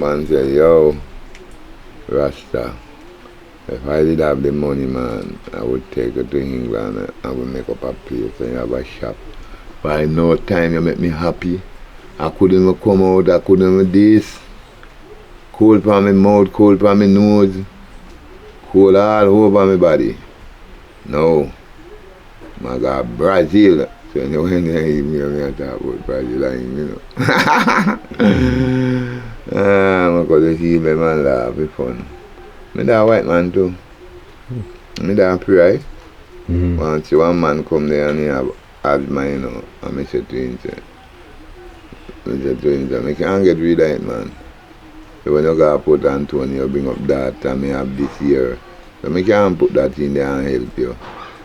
man say, yo, Rasta, if I did have the money, man, I would take you to England and I would make up a place and have a shop. By no time you make me happy. I couldn't even come out, I couldn't even this. Cold from my mouth, cold from my nose, cold all over my body. No. I got Brazil. So when you hear me talk about Brazil, you know. I'm going to see them and laugh, it's fun. I'm a white man too. I'm a pray. Once one man come there and he have asthma, you know, and I say to him, I can't get rid of it, man. So when you go put Antonio, bring up that, and I have this here. So I can't put that in there and help you.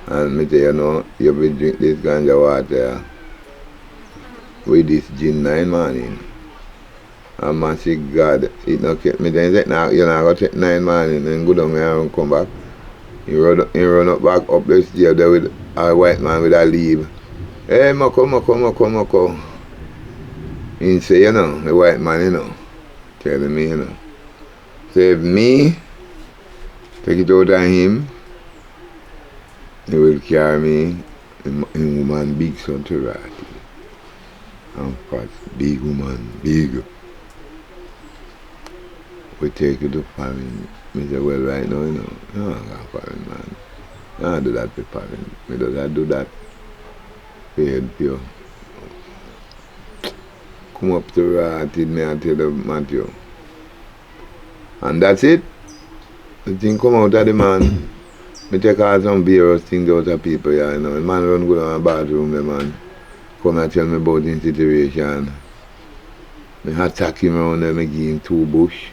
And I tell you, know, you will drink this ganja water with this gin 9 morning. And man say, God, it not kept me then. Now you're not going to take 9 morning and go down there and come back. You run up back up the stairs there with a white man with a leave. Hey, Mokko. He say, you know, the white man, you know, telling me, you know. Save me, take it out of him, he will carry me, in woman big son to rat. And fast, big woman, big. We take it to foreign. I say, well, right now, you know, no, I'm going foreign, man. I don't do that for foreign. I do that for head pure. Come up to Ratted me and tell them, Matthew. And that's it. The thing come out of the man. I take all some various things out of people, yeah, you know. The man run go down the bathroom, the man. Come and tell me about the situation. I attack him around there, I give him 2 bush.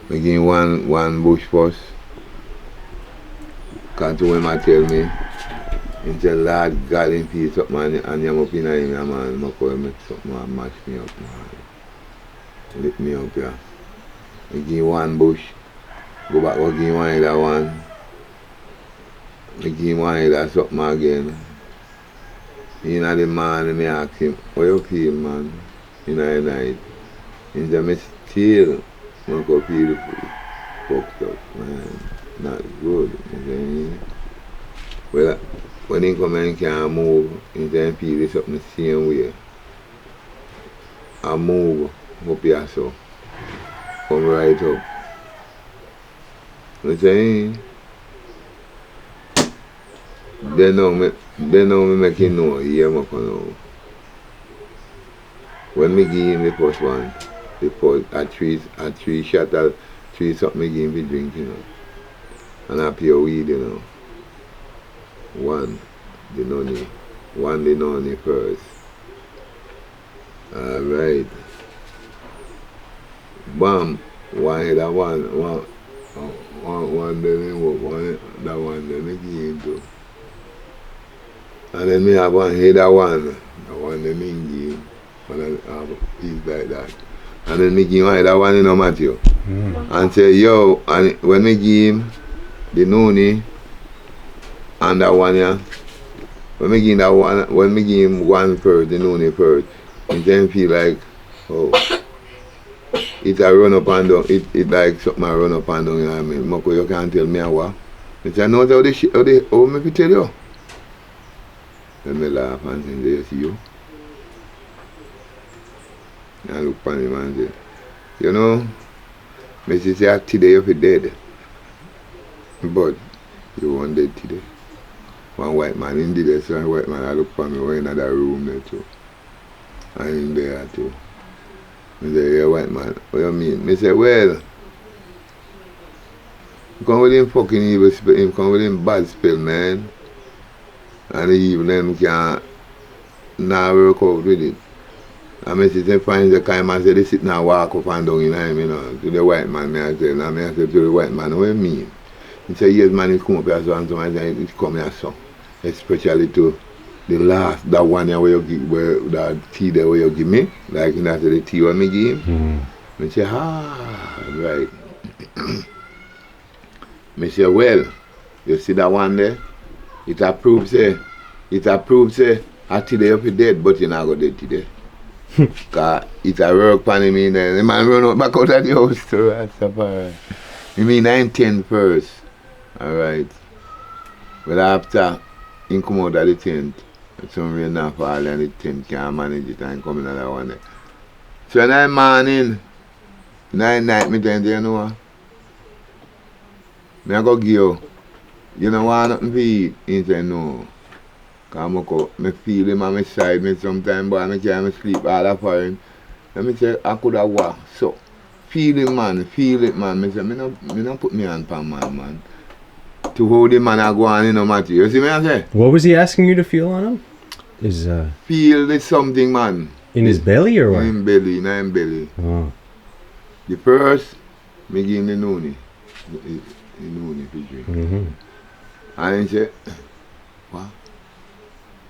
I give him one bush first. Come to him and tell me. He said, Lord God, in peace up, man, and I'm up in him, man. Mokko make something and mash me up, man. Lift me up, yeah. I give him 1 bush. Go back, go give him one other one. I give him one other something again. In the morning, I ask him, how you feel, man? In the night. He said, I still Mokko feel fucked up, man. Not good. Well, when he come and can't move, he can feel something the same way. I move up here so. Come right up. You see? Then now me make him know, yeah, Mokko know. When me give him the first one, the first, a three shot, a 3 something me give him to drink, you know. And I pure weed, you know. 1 the noni first. Alright. Bam. One head of one then he work, that one then he give him to. And then me have one head of one. The one then he give him. And I have a piece like that. And then me give him one head of one, you know, Matthew. And say, yo, and when me give him the noni and that one, yeah. When me give him one first, the noni first, it then feel like, oh, it a run up and down. It like something a run up and down, you know what I mean? Mokko, you can't tell me what. I say, I know how me tell you. Then me laugh and say, you see you? And I look at him and say, you know, me say today you're dead. But you weren't dead today. One white man in there, so one white man I look for me, we're in another room there too. And in there too. I say, yeah, white man, what you mean? I say, well, he come with him fucking evil spell, he come with him bad spell, man. And the evil them can't now work out with it. And I say, find the kind man say, they sit now walk up and down, you know, to the white man, I say to the white man, what you mean? He said, yes, man, he come up here, so and he come here, so. Especially to the last, that one here where you give, where that tea there where you give me, like you know, the tea when me give him. I say, right. I say, well, you see that one there? It approves, I today you be dead, but you're not going to dead today. Cause it's a work pan him in there. The man run out back out of the house to Rastafari. You mean I'm 10 first. Alright. But after he come out of the tent, some rain and fall and the tent can't manage it and come another one there. So 9 morning, 9 night me tell you know what? Me I go give you know want nothing to eat? He say no. Cause Mokko, me feel him on my side, me sometimes boy me can't sleep all of him. And me say I could have walked. So feel it man. Me say me no put me hand pan man. To hold the man I go on, you know, Matthew. You see me I say? What was he asking you to feel on him? Feel the something, man. In his belly or what? In him belly. Oh. The first, me give him the noonie. The noonie to drink. Mm-hmm. And he say, what?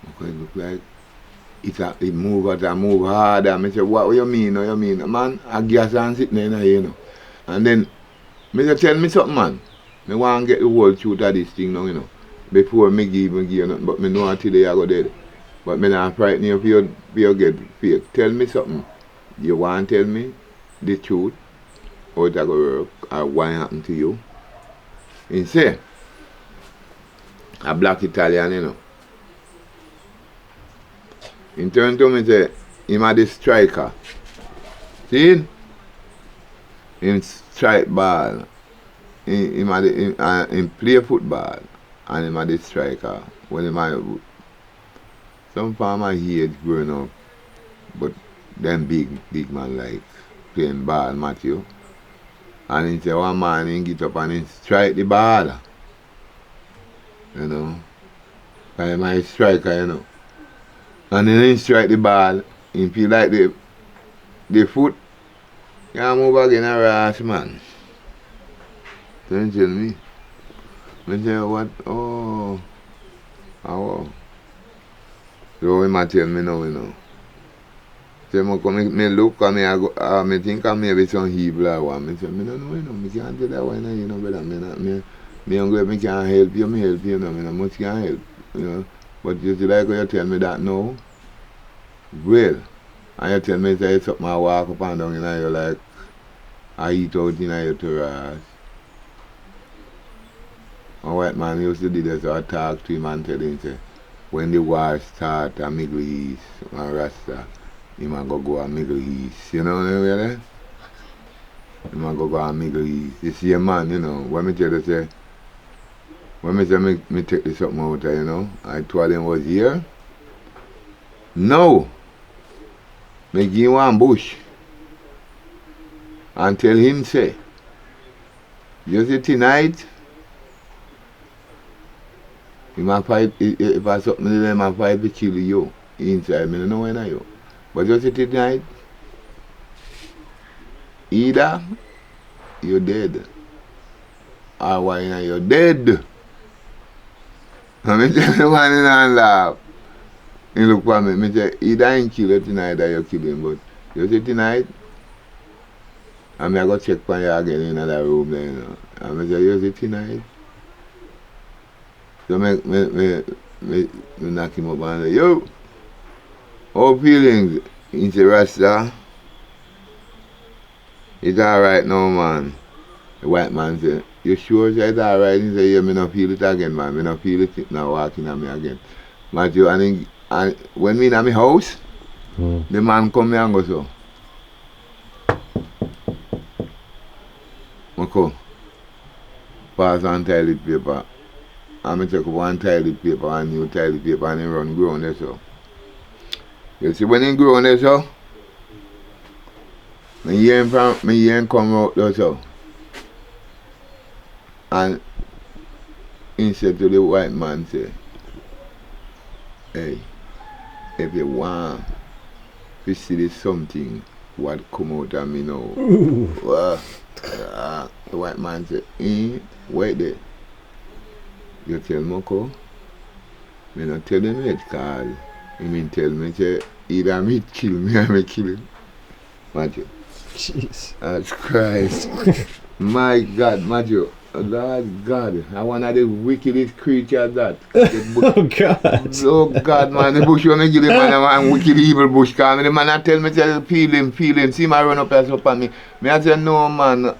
Okay, it look like it move harder. I say, what you mean? Man, I gas and sitting in here, you know. And then, me say, tell me something, man. Me want to get the whole truth of this thing now, you know. Before me give you nothing, but me know until I go dead. But me not frighten you if you get fake. Tell me something. You want to tell me the truth? How it go work? Or what happened to you? He say, a black Italian, you know. In turn to me say, him a the striker. See? Him strike ball. Him play football. And him a the striker. When him a, some farmer age growing up. But them big man like playing ball, Matthew. And he say one man he get up and he strike the ball. You know. And him a striker, you know. And then he strike the ball, he feel like the foot can't move again a rash man. So he tell me. I say what? Oh. So he might tell me now, you know. So me look and me think I maybe some evil or what. Me say, me don't know, you know, me can't tell that one, you know, brother. Me hungry, me can't help you, you know, me not much can help, you know. But you see like when you tell me that now, well, and you tell me say something I walk up and down, you know, you like, I eat out in your terrace. A white man used to do this, so I talk to him and tell him, say, when the war start in Middle East, and RASTA, he might go to Middle East, you know what I mean? He might go to Middle East. You see a man, you know, when me tell you, say, when me say me take this something out there, you know, I told him was here. No. Me give him one bush. And tell him say, you see tonight, he might fight, if I something to them, I fight to kill you inside. Me don't know when I you. But you see tonight, either you're dead, or why you're dead. I mean, tell the one in and laugh. He look for me. I say, either I kill you tonight or you kill him. But you see tonight, and I go check for you again in another room there, you know. And I say, you see tonight? So me knock him up and say, yo, how feelings? He say, Rasta, it's alright now, man. The white man say, you sure it's alright? He say, yeah, me not feel it again, man. Me not feel it now walking at me again. Matthew, and when me in my house, the man come here and go so. Mokko, pass on toilet paper. And I take up one toilet paper and new toilet paper and he run ground there so. You see when he ground there so, me hear him come out there so. And he said to the white man, say, hey, if you want to see this something, what come out of me now? The white man said, wait there. You tell Mokko, me not tell him yet, cause he mean tell me, say, either me kill me or me kill him. Matthew. Jeez. That's Christ. My God, Matthew. Lord God, I one of the wickedest creatures that. Oh God. Oh God, man, the bush when me give the man a man wicked evil bush call me. The man I tell me, say, feel him, see my run up as up on me. Me I say, no man,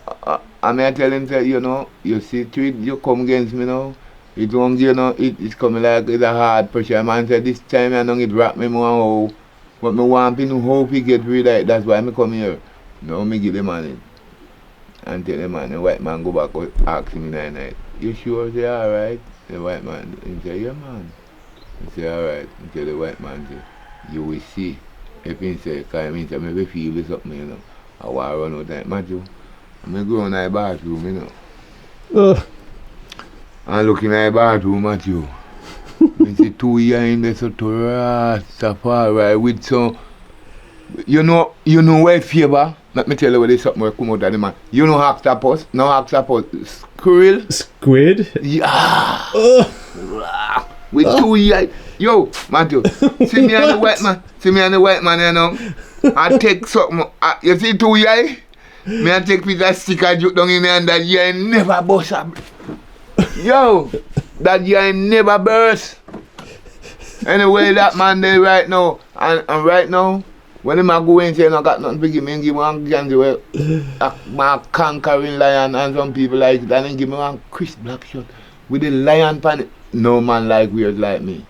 and me I tell him, say, you know, you see to it, you come against me now. It won't, you know, it's coming like it's a hard pressure. Man say, this time I know it wrap me more how. But me want to know how he get rid of it, that's why me come here. No, me give the man it. And tell the man, the white man go back and ask him in the night, you sure say alright? The white man, he say, yeah man. He say, alright. He tell the white man, say, you will see. If he say, because he say, maybe feel this something, you know. I want to run out of Matthew. I go in the bathroom, you know. And look in the bathroom, Matthew. I see 2 years in there, so to Rastafari with some, you know where favor? Let me tell you what this something will come out of the man. You know octopus? No octopus. Squirrel? Squid? Yeah. With 2 years. Yo, Matthew, see me and the white man. See me and the white man, you know. I take something. You see 2 years? Me I take piece of stick and juke down in there and that year never bust up. Yo, that year never burst. Anyway, that man there right now. And right now, when him a go in say no got nothing to give me, give me one candy with my conquering lion and some people like that, and give me one crisp black shirt with the lion pan it. No man like weird like me.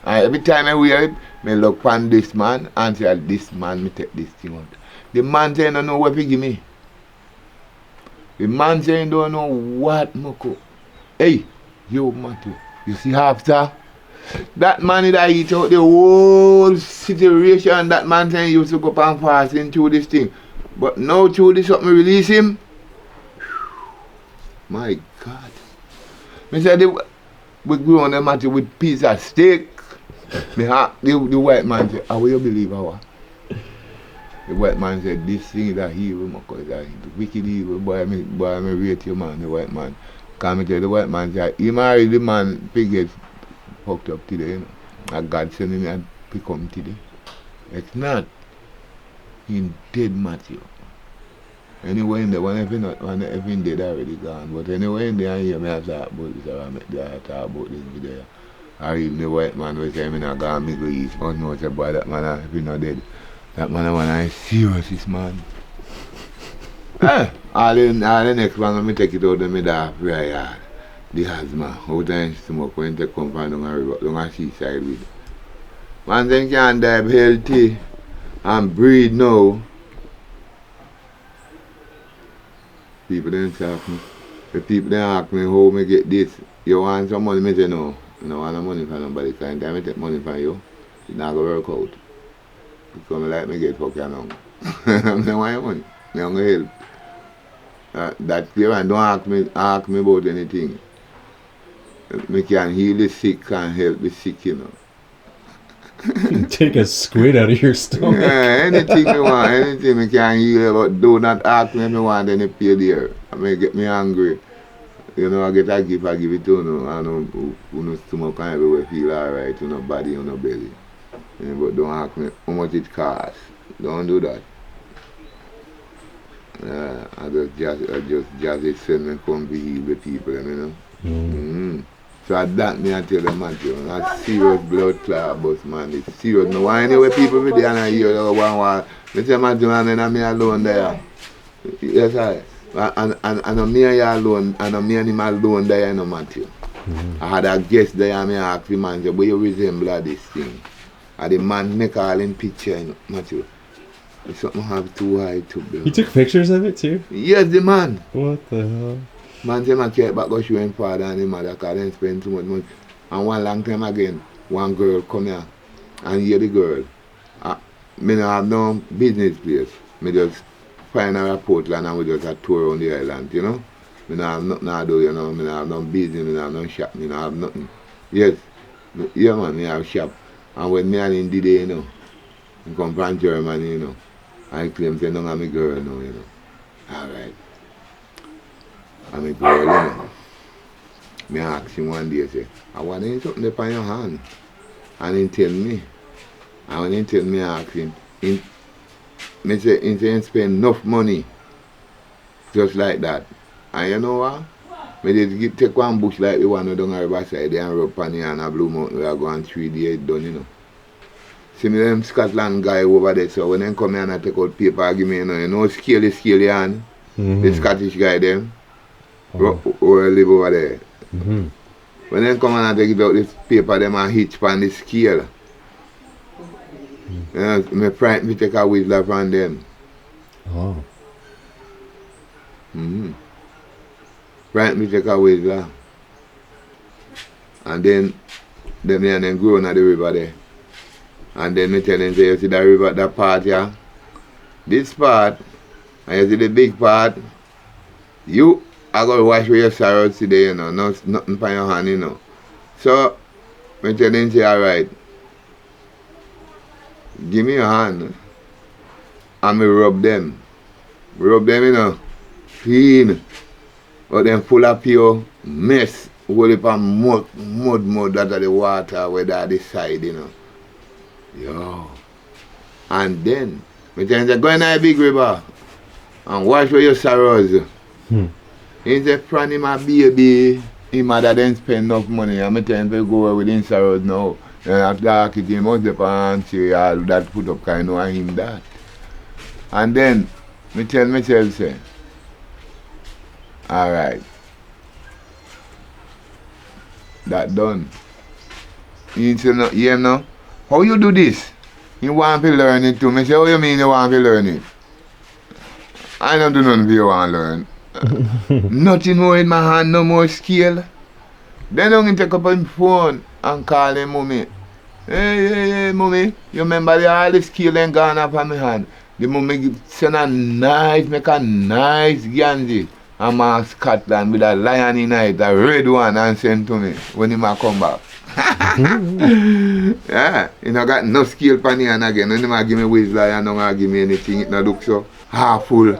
And every time I wear it, me look on this man and say, this man, me take this thing out. The man say, don't know what to give me. The man say, don't know what, Mokko. Hey, yo, Matthew, you see after? That man that eat out the whole situation. That man saying he used to go up and fasting through this thing. But now through this something release him. My God. Me said we grew on the matter with piece of steak. The white man said, how will you believe how? The white man said, this thing is a evil, Mokko, is a wicked evil. Boy, me rate you, man, the white man. Because me tell the white man said, he married the man pig fucked up today, you know. And God sent him and pick him today. It's not. He dead, Matthew. Anyway, in there, when everything dead already gone. But anyway, in there, I hear me talk about this, or I make the talk about this video. Or even the white man was saying, I'm not going to Middle East. But no, say, boy, that man, if he's not dead, that man, I serious, this man. All the next one, let me take it out of me dark prayer yard. The asthma, how time smoke when they come from down a river, down a seaside with. Man then can die healthy and breathe now. People then ask me, the people then ask me how me get this. You want some money? Me say no. I don't want no money from nobody. Because anytime I take money from you, it's not going to work out. Because I like me get fucking long. I don't want your money. I don't want help. That's clear, and don't ask me about anything. Me can heal the sick and help the sick, you know. Take a squid out of your stomach. Yeah, anything me want, anything me can heal, but do not ask me if me want any pay there. I may get me angry. You know, I get a gift, I give it to you. I know who stomach and everywhere feel alright, you know, body, you know, belly. Yeah, but don't ask me how much it costs. Don't do that. I just send me come to heal the people, you know. Mm-hmm. So at that me I tell them, Matthew, that's serious blood clot bus, man. It's serious. No one anyway people with there and I hear one. Me say, Matthew, and then I'm alone there. Yes, I. And me and you alone, and me and him alone there, you know, Matthew. I had a guest there and I asked the man, but you resemble this thing. And the man make all in picture, you know, Matthew. It's something have too high to build. You took pictures of it too? Yes, the man. What the hell? Man say, man carry back go show him father and his mother because they spend too much money. And one long time again, one girl come here and hear the girl. Me don't have no business place. Me just find her at Portland and we just a tour around the island, you know. Me don't have nothing to do, you know. Me don't have no business, me don't have no shop, me don't have nothing. Yes, yeah man, me have shop. And when me and him did it, you know, he come from Germany, you know. I claim say, no, I'm a girl now, you know. Alright. I'm a girl, you know. Me ask him one day, say, I want to something up on your hand. And he tell me. And when he tell me, I ask him, he say spend enough money, just like that. And you know what? Me did take one bush like the one down the riverside there and rub on it and a Blue Mountain we are going 3 days done, you know. See me them Scotland guy over there, so when they come here and I take out paper and give me, you know scale and the Scottish guy them who live over there. When they come and I take it out this paper them and hitch on the scale. You know, me take a whistler from them. Oh. Right, me take a whistler. And then them and them grow on the river there. And then me tell them, say, you see that river, that part here? This part, and you see the big part, you are going to wash with your sorrows today, you know, nothing for your hand, you know. So, me tell them, say, alright, give me your hand, and me rub them. Rub them, you know, clean, but then full of pure mess, whole heap of mud that are the water, where that this side, you know. Yo. And then, me tell him, go in a big river and wash with your sorrows. He said, Franny, my baby, his mother didn't spend enough money. And me tell him to go with his sorrows now. And after that, he must have and say all that put up, kind of him that. And then, me tell myself, say, alright, that done. He said, no, yeah, no. How you do this? You want to learn it too. I say, how you mean you want to learn it? I don't do nothing for you want to learn. Nothing more in my hand, no more scale. Then I'm going to take up my phone and call him mommy. Hey, mommy, you remember all the scale and gone up on my hand? The mommy send make a nice Gandhi. I'm a Scotland with a lion in it, a red one, and send to me when he might come back. Yeah, you know, got no scale pan here and again. When he might give me whistler, you don't give me anything, it not look so half full.